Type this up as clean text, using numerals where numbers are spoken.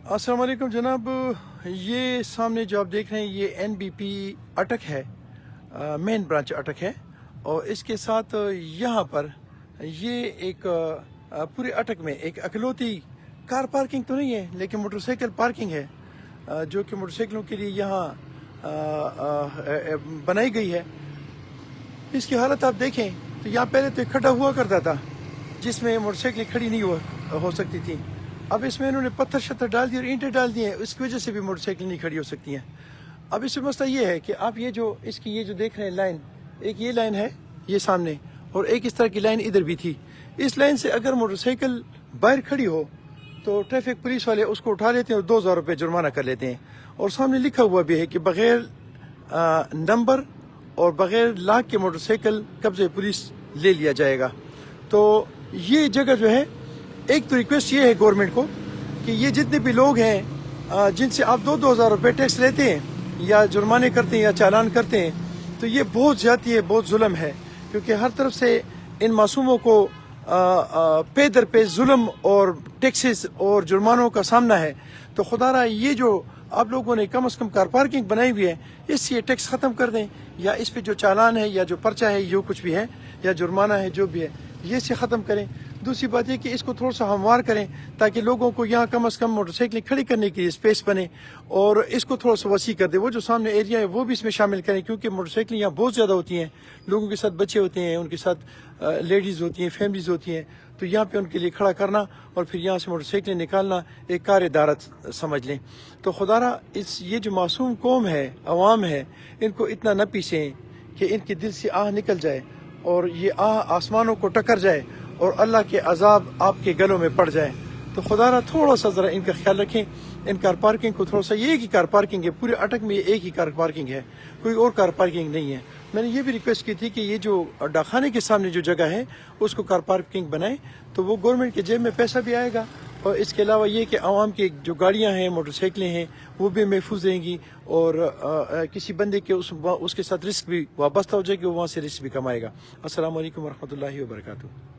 अस्सलाम वालेकुम जनाब, ये सामने जो आप देख रहे हैं ये NBP अटक है, मेन ब्रांच अटक है। और इसके साथ यहाँ पर ये एक पूरे अटक में एक अकलौती कार पार्किंग तो नहीं है लेकिन मोटरसाइकिल पार्किंग है, जो कि मोटरसाइकिलों के लिए यहाँ बनाई गई है। इसकी हालत आप देखें तो यहाँ पहले तो खड्डा हुआ करता था जिसमें मोटरसाइकिलें खड़ी नहीं हो सकती थी। अब इसमें इन्होंने पत्थर शत्थर डाल दिए और ईंटें डाल दी हैं, इसकी वजह से भी मोटरसाइकिल नहीं खड़ी हो सकती हैं। अब इसमें मसला ये है कि आप ये जो देख रहे हैं लाइन, एक ये लाइन है ये सामने और एक इस तरह की लाइन इधर भी थी। इस लाइन से अगर मोटरसाइकिल बाहर खड़ी हो तो ट्रैफिक पुलिस वाले उसको उठा लेते हैं और 2000 रुपये जुर्माना कर लेते हैं। और सामने लिखा हुआ भी है कि बग़ैर नंबर और बग़ैर लाख के मोटरसाइकिल कब्जे पुलिस ले लिया जाएगा। तो ये जगह जो है, एक तो रिक्वेस्ट ये है गवर्नमेंट को कि ये जितने भी लोग हैं जिनसे आप 2-2000 रुपये टैक्स लेते हैं या जुर्माने करते हैं या चालान करते हैं, तो ये बहुत ज़्यादती है, बहुत जुल्म है, क्योंकि हर तरफ से इन मासूमों को पे दर पे जुल्म और टैक्सेस और जुर्मानों का सामना है। तो खुदारा ये जो आप लोगों ने कम से कम कार पार्किंग बनाई हुई है, इससे ये टैक्स ख़त्म कर दें, या इस पे जो चालान है या जो पर्चा है जो कुछ भी है या जुर्माना है जो भी है, ये से ख़त्म करें। दूसरी बात है कि इसको थोड़ा सा हमवार करें ताकि लोगों को यहाँ कम से कम मोटरसाइकिलें खड़ी करने के लिए स्पेस बने, और इसको थोड़ा सा वसी कर दे। वो जो सामने एरिया है वो भी इसमें शामिल करें, क्योंकि मोटरसाइकिलें यहाँ बहुत ज़्यादा होती हैं, लोगों के साथ बच्चे होते हैं, उनके साथ लेडीज़ होती हैं, फैमिलीज़ होती हैं। तो यहाँ पे उनके लिए खड़ा करना और फिर यहाँ से मोटरसाइकिलें निकालना एक कार इदारत समझ लें। तो खुदारा ये जो मासूम कौम है, अवाम है, इनको इतना न पीसें कि इनके दिल से आह निकल जाए और ये आह आसमानों को टक्कर जाए और अल्लाह के अजाब आपके गलों में पड़ जाए। तो खुदारा थोड़ा सा ज़रा इनका ख्याल रखें। इन कार पार्किंग को थोड़ा सा, ये एक ही कार पार्किंग है पूरे अटक में, ये एक ही कार पार्किंग है, कोई और कार पार्किंग नहीं है। मैंने ये भी रिक्वेस्ट की थी कि ये जो डाकखाने के सामने जो जगह है उसको कार पार्किंग बनाए, तो वो गवर्नमेंट के जेब में पैसा भी आएगा, और इसके अलावा ये कि आवाम की जो गाड़ियाँ हैं, मोटरसाइकिलें हैं, वो भी महफूज रहेंगी, और किसी बंदे के उसके साथ रिस्क भी वाबस्ता हो जाएगी, वो वहाँ से रिस्क भी कमाएगा। अस्सलाम वालेकुम वरहमतुल्लाहि वबरकातुहू।